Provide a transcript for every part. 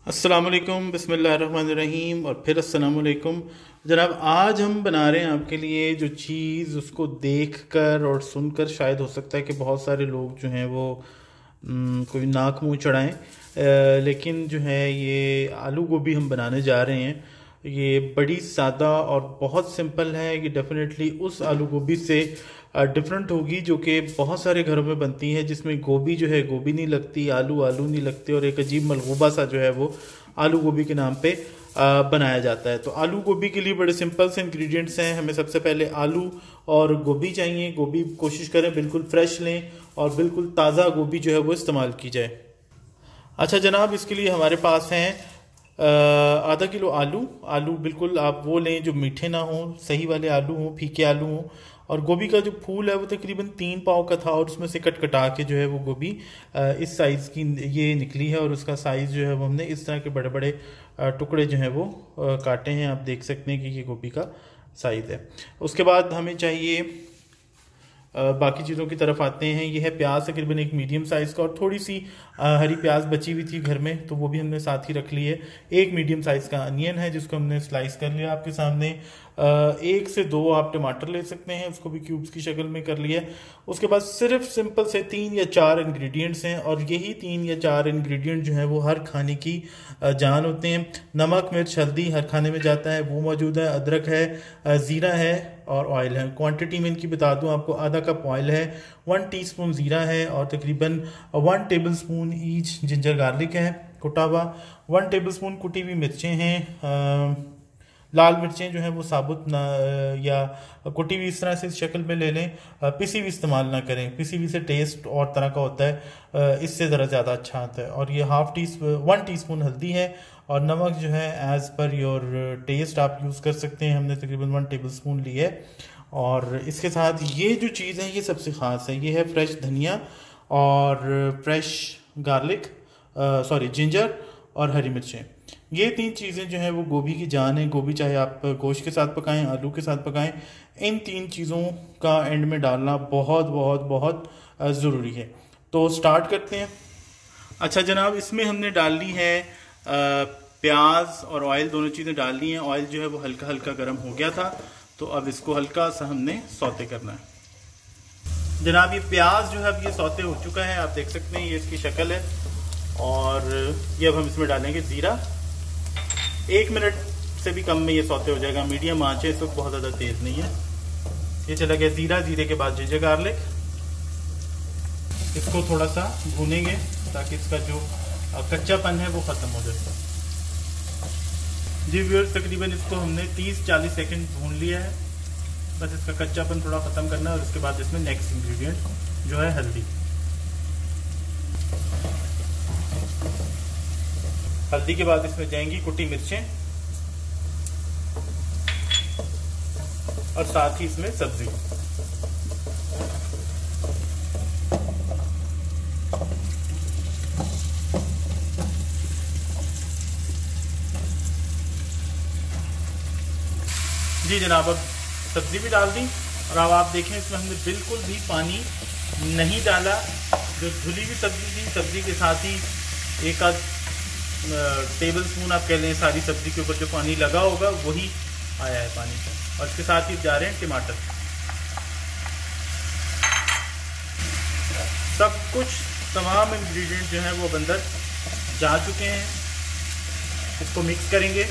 अस्सलामुअलैकुम बिस्मिल्लाहिर्रहमानिर्रहीम और फिर अस्सलामुअलैकुम जनाब। आज हम बना रहे हैं आपके लिए जो चीज़ उसको देखकर और सुनकर शायद हो सकता है कि बहुत सारे लोग जो हैं वो कोई नाक मुंह चढ़ाएं, लेकिन जो है ये आलू गोभी हम बनाने जा रहे हैं। ये बड़ी सादा और बहुत सिंपल है। ये डेफिनेटली उस आलू गोभी से डिफरेंट होगी जो कि बहुत सारे घरों में बनती है, जिसमें गोभी जो है गोभी नहीं लगती, आलू आलू नहीं लगते और एक अजीब मलगूबा सा जो है वो आलू गोभी के नाम पे बनाया जाता है। तो आलू गोभी के लिए बड़े सिंपल से इंग्रेडिएंट्स हैं। हमें सबसे पहले आलू और गोभी चाहिए। गोभी कोशिश करें बिल्कुल फ्रेश लें और बिल्कुल ताज़ा गोभी जो है वो इस्तेमाल की जाए। अच्छा जनाब, इसके लिए हमारे पास हैं आधा किलो आलू बिल्कुल आप वो लें जो मीठे ना हों, सही वाले आलू हों, फीके आलू हों। और गोभी का जो फूल है वो तकरीबन 3 पाव का था और उसमें से कट कटा के जो है वो गोभी इस साइज़ की ये निकली है। और उसका साइज़ जो है वो हमने इस तरह के बड़े बड़े टुकड़े जो हैं वो काटे हैं। आप देख सकते हैं कि ये गोभी का साइज़ है। उसके बाद हमें चाहिए बाकी चीज़ों की तरफ आते हैं। ये है प्याज, तकरीबन एक मीडियम साइज़ का, और थोड़ी सी हरी प्याज बची हुई थी घर में तो वो भी हमने साथ ही रख ली है। एक मीडियम साइज़ का अनियन है जिसको हमने स्लाइस कर लिया आपके सामने। 1 से 2 आप टमाटर ले सकते हैं, उसको भी क्यूब्स की शक्ल में कर लिया। उसके बाद सिर्फ सिंपल से 3 या 4 इंग्रेडिएंट्स हैं और यही 3 या 4 इंग्रेडिएंट जो हैं वो हर खाने की जान होते हैं। नमक, मिर्च, हल्दी हर खाने में जाता है, वो मौजूद है। अदरक है, ज़ीरा है और ऑयल है। क्वांटिटी में इनकी बता दूं आपको, आधा कप ऑयल है, 1 टीस्पून ज़ीरा है और तकरीबन 1 टेबलस्पून ईच जिंजर गार्लिक है कुटा हुआ, 1 टेबलस्पून कुटी हुई मिर्चें हैं। लाल मिर्चें जो हैं वो साबुत ना या कुटी हुई इस तरह से इस शक्ल में ले लें, पिसी हुई इस्तेमाल ना करें। पिसी हुई से टेस्ट और तरह का होता है, इससे ज़रा ज़्यादा अच्छा आता है। और ये 1 टीस्पून हल्दी है और नमक जो है एज़ पर योर टेस्ट आप यूज़ कर सकते हैं। हमने तकरीबन 1 टेबलस्पून ली है। और इसके साथ ये जो चीज़ है ये सबसे ख़ास है, ये है फ्रेश धनिया और फ्रेश गार्लिक, सॉरी जिंजर और हरी मिर्चें। ये 3 चीज़ें जो हैं वो गोभी की जान है। गोभी चाहे आप गोश्त के साथ पकाएं, आलू के साथ पकाएं, इन 3 चीज़ों का एंड में डालना बहुत बहुत बहुत ज़रूरी है। तो स्टार्ट करते हैं। अच्छा जनाब, इसमें हमने डाल ली है प्याज और ऑयल, दोनों चीज़ें डाल ली हैं। ऑयल जो है वो हल्का हल्का गर्म हो गया था तो अब इसको हल्का सा हमने सौते करना है। जनाब ये प्याज जो है अब ये सौते हो चुका है, आप देख सकते हैं ये इसकी शक्ल है। और ये अब हम इसमें डालेंगे ज़ीरा। 1 मिनट से भी कम में ये सौते हो जाएगा, मीडियम आंच है, इसको बहुत ज़्यादा तेज़ नहीं है। ये चला गया ज़ीरा। ज़ीरे के बाद जिंजर गार्लिक, इसको थोड़ा सा भूनेंगे ताकि इसका जो कच्चापन है वो ख़त्म हो जाए। जी व्यूअर्स, तकरीबन इसको हमने 30-40 सेकंड भून लिया है। बस इसका कच्चापन थोड़ा ख़त्म करना है। और इसके बाद इसमें नेक्स्ट इंग्रेडिएंट जो है हल्दी। हल्दी के बाद इसमें जाएंगी कुटी मिर्चें और साथ ही इसमें सब्जी। जी जनाब, अब सब्जी भी डाल दी और अब आप देखें इसमें हमने बिल्कुल भी पानी नहीं डाला। जो धुली हुई सब्जी थी, सब्जी के साथ ही 1 टेबल स्पून आप कह लें सारी सब्जी के ऊपर जो पानी लगा होगा वही आया है पानी। और इसके साथ ही जा रहे हैं टमाटर। सब कुछ तमाम इंग्रेडिएंट जो हैं वो अंदर जा चुके हैं। इसको मिक्स करेंगे।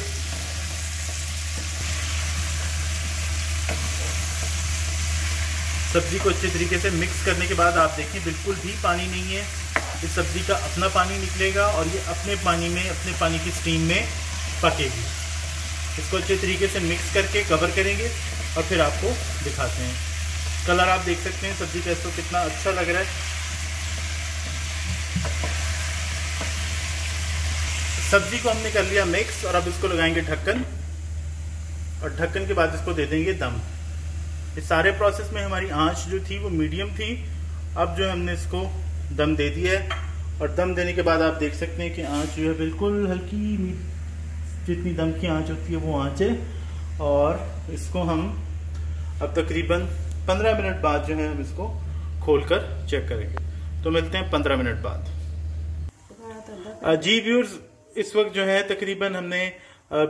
सब्जी को अच्छे तरीके से मिक्स करने के बाद आप देखें बिल्कुल भी पानी नहीं है। इस सब्जी का अपना पानी निकलेगा और ये अपने पानी में, अपने पानी की स्टीम में पकेगी। इसको अच्छे तरीके से मिक्स करके कवर करेंगे और फिर आपको दिखाते हैं। कलर आप देख सकते हैं सब्जी का, इसको कितना अच्छा लग रहा है। सब्जी को हमने कर लिया मिक्स और अब इसको लगाएंगे ढक्कन और ढक्कन के बाद इसको दे देंगे दम। इस सारे प्रोसेस में हमारी आंच जो थी वो मीडियम थी। अब जो हमने इसको दम दे दिया है और दम देने के बाद आप देख सकते हैं कि आंच जो है बिल्कुल हल्की, जितनी दम की आंच होती है वो आंच है। और इसको हम अब तकरीबन 15 मिनट बाद जो है हम इसको खोलकर चेक करेंगे। तो मिलते हैं 15 मिनट बाद। जी व्यूअर्स, इस वक्त जो है तकरीबन हमने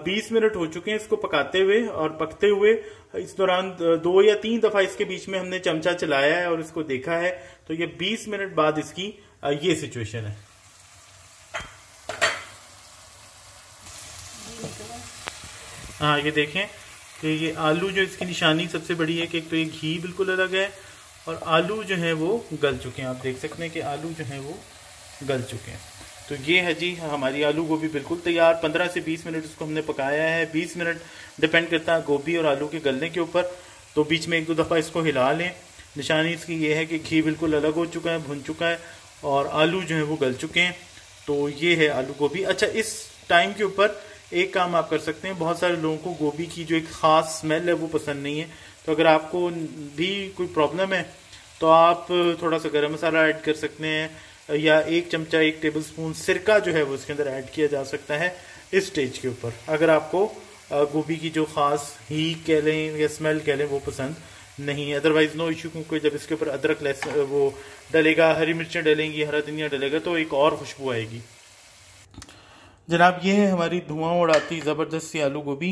20 मिनट हो चुके हैं इसको पकाते हुए और पकते हुए। इस दौरान 2 या 3 दफा इसके बीच में हमने चमचा चलाया है और इसको देखा है। तो ये 20 मिनट बाद इसकी ये सिचुएशन है। हाँ, ये देखें कि ये आलू जो इसकी निशानी सबसे बड़ी है कि एक तो ये घी बिल्कुल अलग है और आलू जो है वो गल चुके हैं। आप देख सकते हैं कि आलू जो है वो गल चुके हैं। तो ये है जी हमारी आलू गोभी बिल्कुल तैयार। 15 से 20 मिनट इसको हमने पकाया है। 20 मिनट डिपेंड करता है गोभी और आलू के गलने के ऊपर। तो बीच में 1-2 दफ़ा इसको हिला लें। निशानी इसकी ये है कि घी बिल्कुल अलग हो चुका है, भुन चुका है और आलू जो है वो गल चुके हैं। तो ये है आलू गोभी। अच्छा, इस टाइम के ऊपर एक काम आप कर सकते हैं। बहुत सारे लोगों को गोभी की जो एक ख़ास स्मेल है वो पसंद नहीं है। तो अगर आपको भी कोई प्रॉब्लम है तो आप थोड़ा सा गरम मसाला ऐड कर सकते हैं या 1 चमचा 1 टेबलस्पून सिरका जो है वो इसके अंदर ऐड किया जा सकता है इस स्टेज के ऊपर, अगर आपको गोभी की जो ख़ास ही कह लें या स्मेल कह लें वो पसंद नहीं है। अदरवाइज़ नो इशू, क्योंकि जब इसके ऊपर अदरक लहसुन वो डलेगा, हरी मिर्चें डलेंगी, हरा धनिया डलेगा तो एक और खुशबू आएगी। जनाब, ये है हमारी धुआं उड़ाती ज़बरदस्त सी आलू गोभी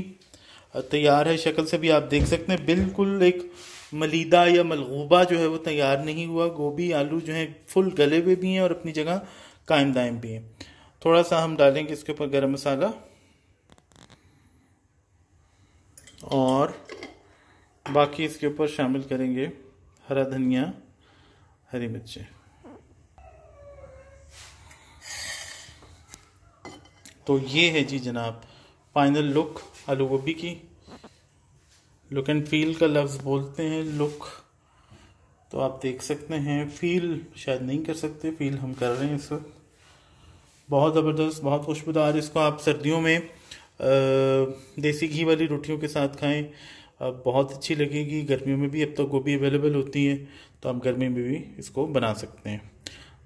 तैयार है। शक्ल से भी आप देख सकते हैं बिल्कुल एक मलीदा या मलगूबा जो है वो तैयार नहीं हुआ। गोभी आलू जो है फुल गले हुए भी हैं और अपनी जगह कायम दायम भी हैं। थोड़ा सा हम डालेंगे इसके ऊपर गरम मसाला और बाकी इसके ऊपर शामिल करेंगे हरा धनिया, हरी मिर्चें। तो ये है जी जनाब फाइनल लुक आलू गोभी की। लुक एंड फील का लफ्ज़ बोलते हैं लुक, तो आप देख सकते हैं। फील शायद नहीं कर सकते, फील हम कर रहे हैं इस वक्त। बहुत ज़बरदस्त, बहुत खुशबूदार। इसको आप सर्दियों में देसी घी वाली रोटियों के साथ खाएं, बहुत अच्छी लगेगी। गर्मियों में भी अब तो गोभी अवेलेबल होती है तो आप गर्मी में भी इसको बना सकते हैं।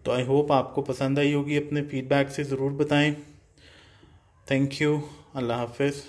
तो आई होप आपको पसंद आई होगी। अपने फीडबैक से ज़रूर बताएं। Thank you. अल्लाह हाफ़िज़।